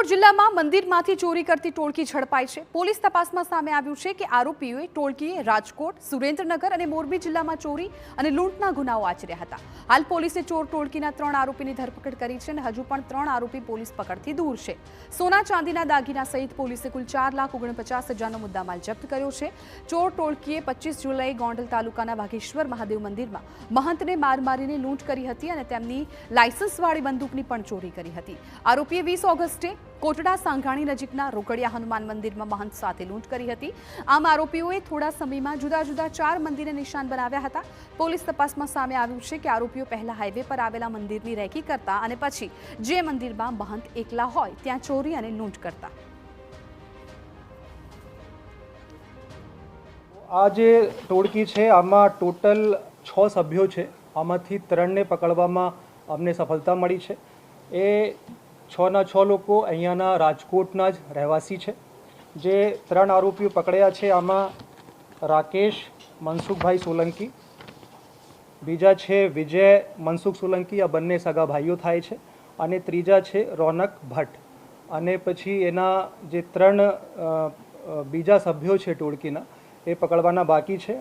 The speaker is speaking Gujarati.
રાજકોટ જિલ્લામાં મંદિરમાંથી ચોરી કરતી ટોળકી ઝડપાઈ છે। પોલીસ તપાસમાં સામે આવ્યું છે કે આરોપીઓએ ટોળકીએ રાજકોટ, સુરેન્દ્રનગર અને મોરબી જિલ્લામાં ચોરી અને લૂંટના ગુનાઓ આચર્યા હતા। હાલ પોલીસે ચોર ટોળકીના 3 આરોપીની ધરપકડ કરી છે અને હજુ પણ 3 આરોપી પોલીસ પકડથી દૂર છે। સોના ચાંદીના દાગીના સહિત પોલીસે કુલ 4,49,000નો મુદ્દામાલ જપ્ત કર્યો છે। ચોર ટોળકીએ 25 જુલાઈ ગોંડલ તાલુકાના વાઘેશ્વર મહાદેવ મંદિરમાં મહંતને માર મારીને લૂંટ કરી હતી અને તેમની લાયસન્સવાળી બંદૂકની પણ ચોરી કરી હતી। આરોપીએ 20 ઓગસ્ટે કોટડા સાંઘાણી નજીકના રોકડિયા હનુમાન મંદિરમાં મહંત સાથે લૂંટ કરી હતી। આમ આરોપીઓએ થોડા સમયમાં જુદા જુદા 4 મંદિરને નિશાન બનાવ્યા હતા। પોલીસ તપાસમાં સામે આવ્યું છે કે આરોપીઓ પહેલા હાઈવે પર આવેલા મંદિરની રેકી કરતા અને પછી જે મંદિરમાં મહંત એકલા હોય ત્યાં ચોરી અને લૂંટ કરતા। આ જે ટોળકી છે આમાં ટોટલ 6 સભ્યો છે। આમાંથી 3ને પકડવામાં અમને સફળતા મળી છે। એ 6ના 6 લોકો અહીંયાના રાજકોટના જ રહેવાસી છે। જે 3 આરોપીઓ પકડ્યા છે આમાં રાકેશ મનસુખભાઈ સોલંકી, બીજા છે વિજય મનસુખ સોલંકી, આ બંને સગા ભાઈઓ થાય છે, અને ત્રીજા છે રોનક ભટ્ટ। અને પછી એના જે 3 બીજા સભ્યો છે ટોળકીના એ પકડવાના બાકી છે।